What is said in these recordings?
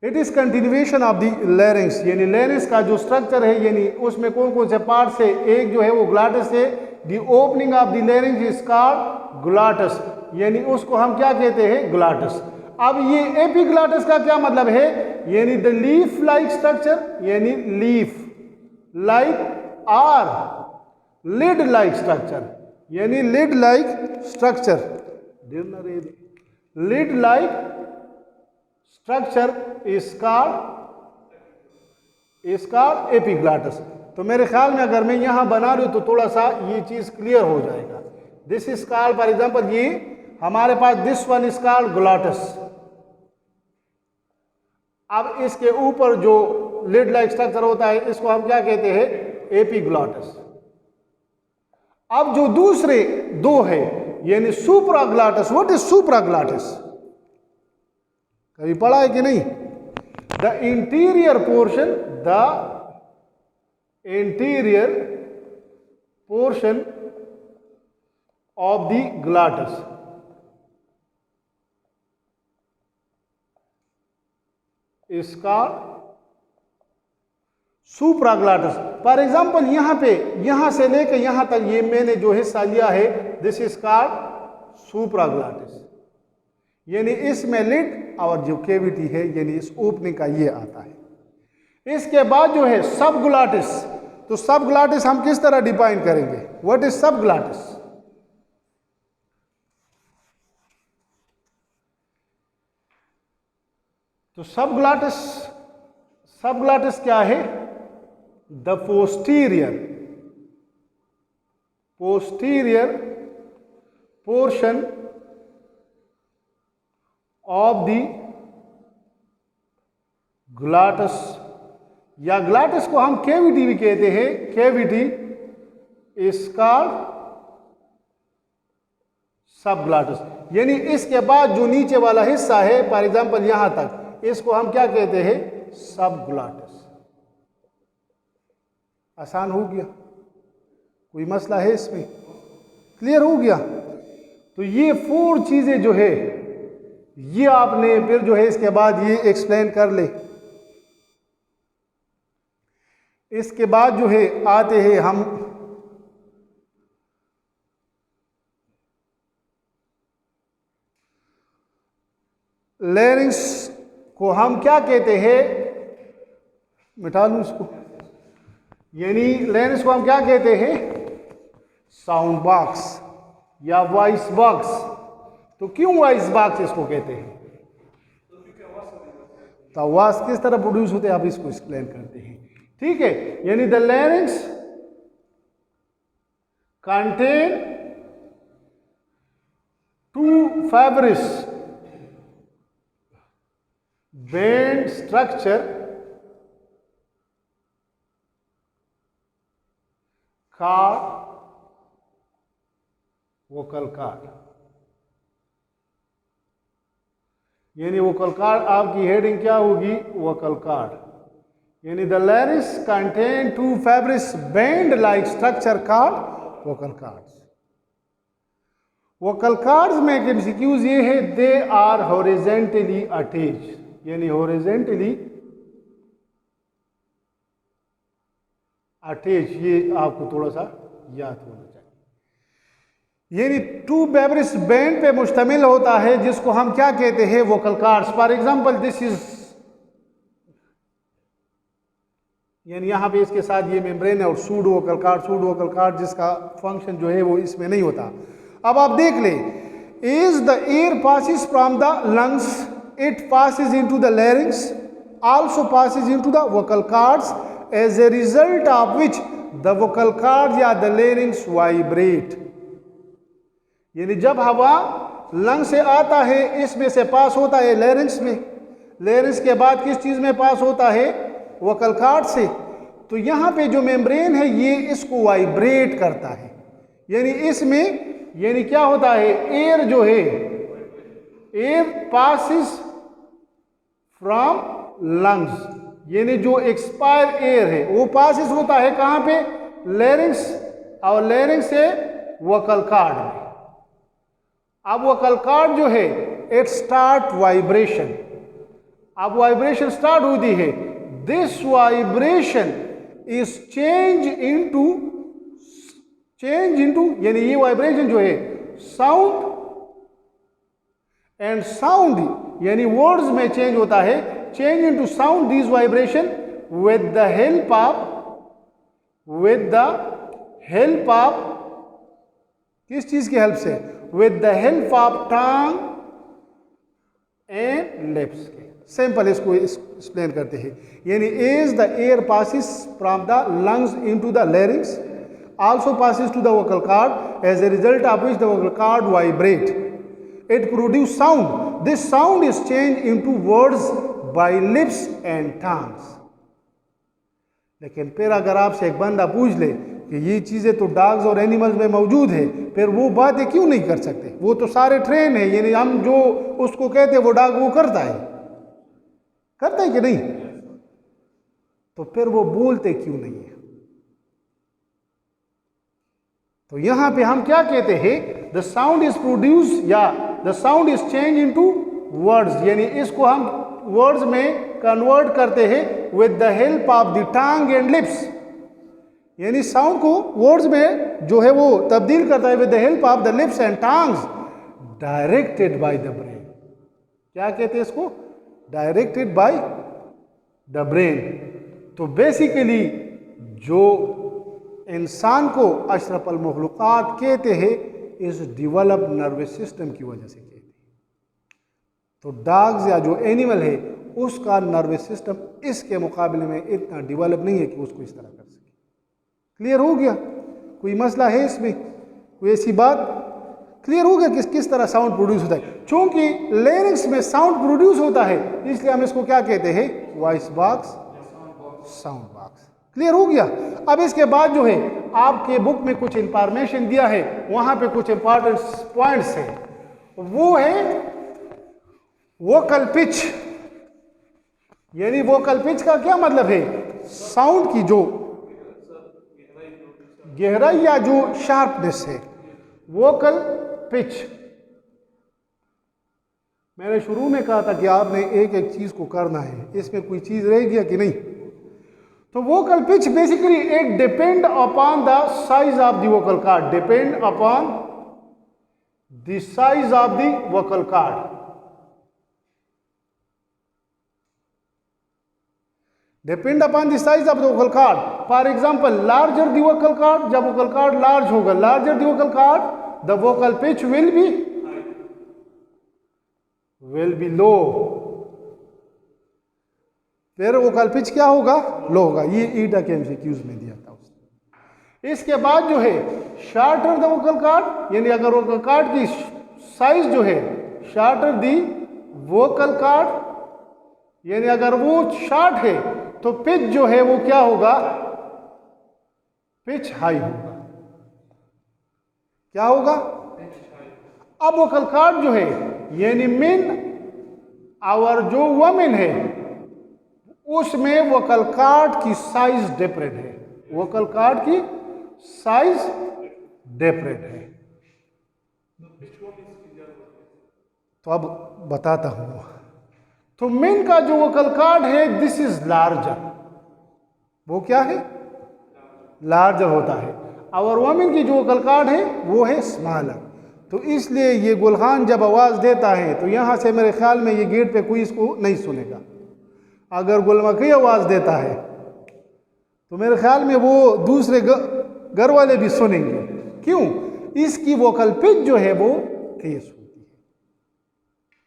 It is continuation of the लैरिंग्स, यानी लैरिंग्स का जो स्ट्रक्चर है, यानी उसमें कौन कौन से पार्ट है, एक जो है वो ग्लाटस है। The opening of the larynx is called glottis, यानी उसको हम क्या कहते हैं, ग्लाटस। अब ये एपिग्लाटस का क्या मतलब है, यानी द लीफ लाइक स्ट्रक्चर, यानी leaf like or lid like structure, यानी lid like structure, lid like structure is called epiglottis. तो मेरे ख्याल में अगर मैं यहां बना लूं तो थोड़ा सा ये चीज क्लियर हो जाएगा। This is called, for example ये हमारे पास दिस वन इज कॉल्ड ग्लाटस। अब इसके ऊपर जो लिड लाइक स्ट्रक्चर होता है इसको हम क्या कहते हैं, एपिग्लाटस। अब जो दूसरे दो है यानी सुप्राग्लाटस। व्हाट इज सुप्राग्लाटस, कभी पढ़ा है कि नहीं? The interior portion, the interior portion of the glottis इसका सुप्राग्लाटस। फॉर एग्जाम्पल यहां पे, यहां से लेकर यहां तक ये मैंने जो हिस्सा लिया है, दिस इज कॉल्ड सुप्राग्लाटस, यानी इसमें लिड और जो कैविटी है यानी इस ओपनिंग का ये आता है। इसके बाद जो है सबग्लाटिस। तो सबग्लाटिस हम किस तरह डिफाइन करेंगे, व्हाट इज सबग्लाटिस? तो सबग्लाटिस क्या है? The posterior portion of the glottis, या ग्लाटस को हम कैविटी भी कहते हैं, कैविटी इज कॉल्ड सबग्लाटस। यानी इसके बाद जो नीचे वाला हिस्सा है, फॉर एग्जांपल यहां तक, इसको हम क्या कहते हैं, सबग्लाटस। आसान हो गया? कोई मसला है इसमें? क्लियर हो गया? तो ये 4 चीजें जो है ये आपने फिर जो है इसके बाद ये एक्सप्लेन कर ले। इसके बाद जो है आते हैं हम लैरिंग्स को हम क्या कहते हैं, मिटा लूं इसको, यानी लैरिंग्स को हम क्या कहते हैं, साउंड बॉक्स या वॉइस बॉक्स। तो क्यों वॉइस बॉक्स इसको कहते हैं? तो आवाज किस तरह प्रोड्यूस होते हैं आप इसको एक्सप्लेन करते हैं, ठीक है। यानी the larynx contain 2 fibrous band structure called vocal cord. यानी वोकल कॉर्ड आपकी हेडिंग क्या होगी, वोकल कॉर्ड। यानी the larynx contain 2 fibrous band like structure called vocal cords. Vocal cords में एक एमसीक्यूज ये है, दे आर हॉरिजॉन्टली अटैच्ड, यानी हॉरिजॉन्टली अटैच, ये आपको थोड़ा सा याद होना चाहिए। यानी 2 फाइब्रस बैंड पे मुश्तमिल होता है जिसको हम क्या कहते हैं, vocal cords. For example this is, यानी यहां पे इसके साथ ये मेम्ब्रेन है और सूड वोकल कॉर्ड जिसका फंक्शन जो है वो इसमें नहीं होता। अब आप देख ले, as the air passes from the lungs it passes into the larynx, also passes into the vocal cords, as a result of which the vocal cords या द लैरिंग्स वाइब्रेट। यानी जब हवा लंग से आता है, इसमें से पास होता है लैरिंग्स में, लैरिंग्स के बाद किस चीज में पास होता है, वोकल कॉर्ड से। तो यहां पे जो मेम्ब्रेन है ये इसको वाइब्रेट करता है, यानी इसमें यानी क्या होता है, एयर जो है, एयर पासिस फ्रॉम लंग्स, यानी जो एक्सपायर एयर है वो पासिस होता है कहां पे, लैरिंग्स, और लैरिंग्स से वोकल कॉर्ड में। अब वोकल कॉर्ड जो है इट स्टार्ट वाइब्रेशन, अब वाइब्रेशन स्टार्ट होती है, this vibration is change into यानी ये वाइब्रेशन जो है साउंड, एंड साउंड यानी वर्ड्स में चेंज होता है, change into sound this vibration with the help of किस चीज की हेल्प से? With the help of tongue and lips के। सिंपल इसको एक्सप्लेन करते हैं, यानी as the air passes from the lungs into the larynx also passes to the vocal cord, as a result of which the vocal cord vibrate. It produces sound. This sound is changed into words by lips and tongues. लेकिन फिर अगर आपसे एक बंदा पूछ ले कि ये चीज़ें तो डॉग्स और एनिमल्स में मौजूद है, फिर वो बातें क्यों नहीं कर सकते? वो तो सारे ट्रेन है, यानी हम जो उसको कहते हैं वो डॉग वो करता है कि नहीं? तो फिर वो बोलते क्यों नहीं है? तो यहां पे हम क्या कहते हैं? द साउंड इज प्रोड्यूस या the sound is change into words, यानी इसको हम वर्ड्स में कन्वर्ट करते हैं with the help of the tongue and lips, यानी साउंड को वर्ड्स में जो है वो तब्दील करता है with the help of the lips and tongues, directed by the brain. क्या कहते हैं इसको? Directed by the brain. तो बेसिकली जो इंसान को अशरफुल मखलूक़ात कहते हैं इस डेवलप नर्वस सिस्टम की वजह से कहते हैं। तो डॉग्स या जो एनिमल है उसका नर्वस सिस्टम इसके मुकाबले में इतना डेवलप नहीं है कि उसको इस तरह कर सके। क्लियर हो गया? कोई मसला है इसमें? कोई ऐसी बात? क्लियर हो गया किस तरह साउंड प्रोड्यूस होता है? चूंकि लैरिंक्स में साउंड प्रोड्यूस होता है इसलिए हम इसको क्या कहते हैं? Voice box, sound box. Clear हो गया? अब इसके बाद जो है आपके बुक में कुछ इंफॉर्मेशन दिया है, वहां पे कुछ इंपॉर्टेंट पॉइंट्स है, वो है वोकल पिच। यानी वोकल पिच का क्या मतलब है? साउंड की जो गहराई या जो शार्पनेस है, वोकल पिच। मैंने शुरू में कहा था कि आपने एक एक चीज को करना है, इसमें कोई चीज रह गया कि नहीं? तो vocal pitch basically it depend upon the size of the vocal cord, depend upon the size of the vocal cord, depend upon the size of the vocal cord. For example, larger the vocal cord, जब vocal cord large होगा, larger the vocal cord, the vocal pitch will be low. फिर vocal pitch क्या होगा? लो होगा। ये ईटा के MCQs में दिया था उसने। इसके बाद जो है शार्टर द वोकल कॉर्ड, यानी अगर वोकल कॉर्ड की साइज जो है शार्टर दी वोकल कॉर्ड, यानी अगर वो शॉर्ट है तो पिच जो है वो क्या होगा? पिच हाई होगा। क्या होगा? अब वोकल कॉर्ड जो है यानी मेन और जो वुमेन है उसमें वोकल कॉर्ड की साइज डिफरेंट है, वोकल कॉर्ड की साइज डिफरेंट है। तो अब बताता हूं। तो मेन का जो वोकल कॉर्ड है दिस इज लार्जर, वो क्या है? लार्जर होता है। और वुमेन की जो वोकल कॉर्ड है वो है स्मॉलर। तो इसलिए ये गुलखान जब आवाज देता है तो यहां से मेरे ख्याल में ये गेट पे कोई इसको नहीं सुनेगा। अगर गुलमकी आवाज देता है तो मेरे ख्याल में वो दूसरे घर वाले भी सुनेंगे। क्यों? इसकी वोकल पिच जो है वो तेज होती है,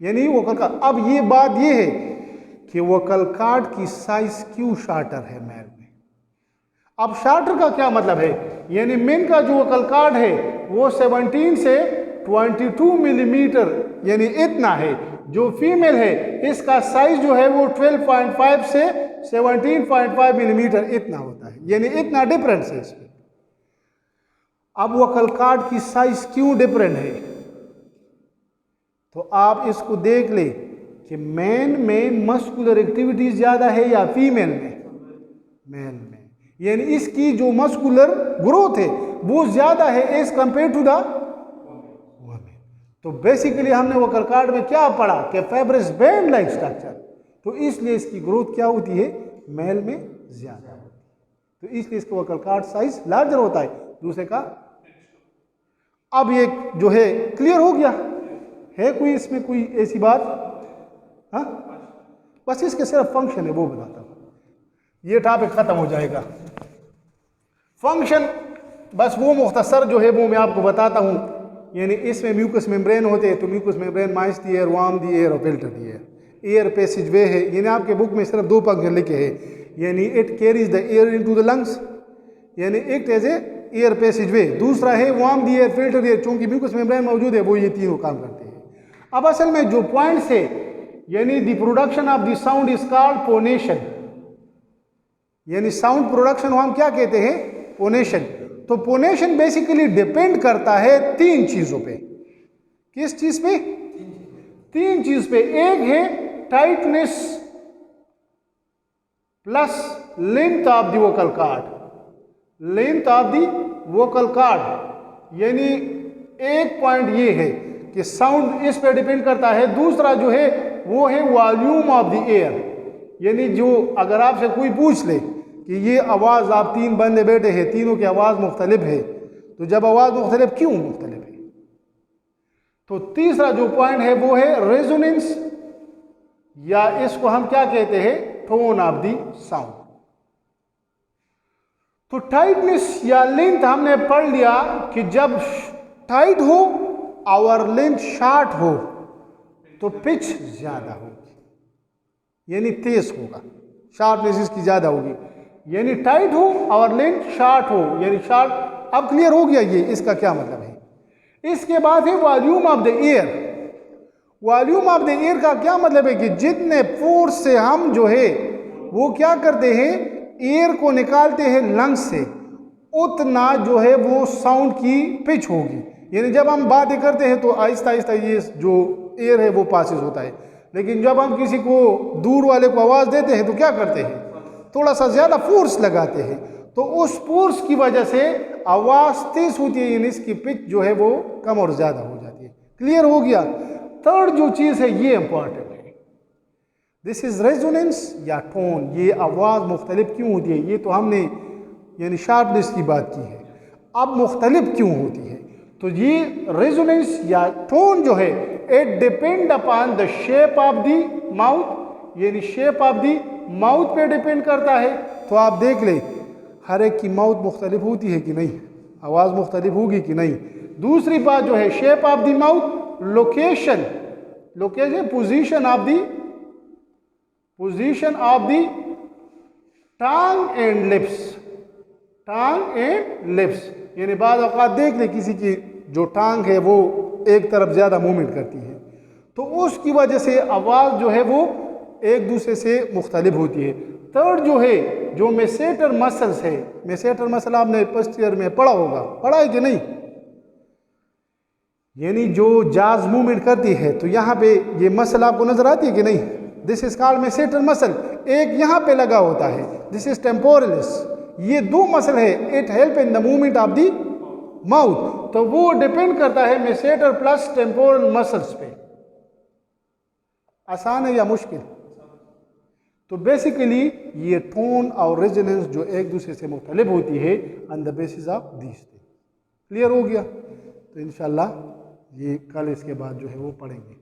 यानी वोकल कॉर्ड। अब ये बात ये है कि वोकल कॉर्ड की साइज क्यों शार्टर है मेल में। अब शार्टर का क्या मतलब है? यानी मेन का जो वोकल कॉर्ड है वो 17 से 22 मिलीमीटर यानी इतना है। जो फीमेल है इसका साइज जो है वो 12.5 से 17.5 मिलीमीटर इतना होता है, यानी इतना डिफरेंस है इसमें। अब वोकल कॉर्ड की साइज क्यों डिफरेंट है? तो आप इसको देख ले कि मेन में मस्कुलर एक्टिविटीज ज्यादा है या फीमेल में? मेल में, यानी इसकी जो मस्कुलर ग्रोथ है वो ज्यादा है as compare to the women. तो बेसिकली हमने वोकल कॉर्ड में क्या पढ़ा कि फाइब्रस बैंड लाइक स्ट्रक्चर, तो इसलिए इसकी ग्रोथ क्या होती है, मेल में ज़्यादा होती है, तो इसलिए इसका वोकल कॉर्ड साइज लार्जर होता है दूसरे का। अब ये जो है क्लियर हो गया है, कोई इसमें कोई ऐसी बात? हाँ, बस इसके सिर्फ फंक्शन है वो बताता हूँ, ये टॉपिक खत्म हो जाएगा। फंक्शन बस वो मुख्तसर जो है वो मैं आपको बताता हूँ। यानी इसमें म्यूकस मेम्ब्रेन होते हैं, तो mucus membrane moist the air, warm the air और filter the air. Air passage way है, यानी आपके बुक में सिर्फ 2 फंक्शन लिखे हैं, यानी it carries the air into the lungs, यानी it as a air passage way. दूसरा है warm the air, filter air, चूंकि म्यूकस मेम्ब्रेन मौजूद है वो ये तीनों काम करते हैं। अब असल में जो पॉइंट्स है, यानी the production of the sound is called phonation, यानी साउंड प्रोडक्शन को हम क्या कहते हैं, फोनेशन। तो फोनेशन बेसिकली डिपेंड करता है 3 चीजों पे। किस चीज पे? 3 चीज पे। एक है tightness plus length of the vocal cord, length of the vocal cord, यानी एक पॉइंट ये है कि साउंड इस पे डिपेंड करता है। दूसरा जो है वो है वॉल्यूम ऑफ द एयर, यानी जो अगर आपसे कोई पूछ ले कि ये आवाज़, आप 3 बंदे बैठे हैं, तीनों की आवाज़ मुख्तलिफ है, तो जब आवाज़ मुख्तलिफ क्यों मुख्तलिफ है? तो तीसरा जो पॉइंट है वो है रेजोनेंस, या इसको हम क्या कहते हैं, टोन ऑफ द साउंड। तो टाइटनेस या लेंथ हमने पढ़ लिया कि जब टाइट हो और लेंथ शॉर्ट हो तो पिच ज्यादा होगी, यानी तेज होगा, शार्पनेस इसकी ज्यादा होगी। यानी टाइट हो और लेंथ शॉर्ट हो, यानी शॉर्ट। अब क्लियर हो गया ये इसका क्या मतलब है। इसके बाद है volume of the air. Volume of the air का क्या मतलब है कि जितने फोर्स से हम जो है वो क्या करते हैं, एयर को निकालते हैं लंग्स से, उतना जो है वो साउंड की पिच होगी। यानी जब हम बातें करते हैं तो आहिस्ता आहिस्ता ये जो एयर है वो पासिस होता है, लेकिन जब हम किसी को दूर वाले को आवाज़ देते हैं तो क्या करते हैं, थोड़ा सा ज़्यादा फोर्स लगाते हैं, तो उस फोर्स की वजह से आवाज़ तेज होती है, यानी इसकी पिच जो है वो कम और ज़्यादा हो जाती है। क्लियर हो गया। थर्ड जो चीज़ है ये इंपॉर्टेंट है, दिस इज रेजोनेंस या टोन। ये आवाज़ मुख्तलिफ क्यों होती है, ये तो हमने यानी शार्पनेस की बात की है, अब मुख्तलिफ क्यों होती है। तो ये रेजोनेंस या टोन जो है it depend upon the shape of the mouth, यानी शेप ऑफ द माउथ पे डिपेंड करता है। तो आप देख ले हर एक की माउथ मुख्तलिफ होती है कि नहीं, आवाज़ मुख्तलिफ होगी कि नहीं। दूसरी बात जो है shape of the mouth, location, location position of the tongue and lips, tongue and lips, यानी बाद औकात देख ले किसी की जो टांग है वो एक तरफ ज़्यादा मूवमेंट करती है, तो उसकी वजह से आवाज़ जो है वो एक दूसरे से मुख्तलिफ होती है। थर्ड जो है जो मेसेटर मसल्स है, मेसेटर मसल आपने फर्स्ट ईयर में पढ़ा होगा, पढ़ा है कि नहीं, यानी जो जाज मूवमेंट करती है, तो यहाँ पे ये मसल आपको नजर आती है कि नहीं, दिस इज कॉल्ड मेसेटर मसल। एक यहाँ पे लगा होता है, दिस इज टेम्पोरलिस। ये 2 मसल है, it help in the movement of the mouth, तो वो डिपेंड करता है मेसेटर प्लस टेम्पोरल मसल्स पे। आसान है या मुश्किल? तो बेसिकली ये टोन और रेजोनेंस जो एक दूसरे से मुख्तलिफ होती है on the basis of this thing. Clear हो गया? तो इंशाल्लाह ये कल इसके बाद जो है वो पढ़ेंगे।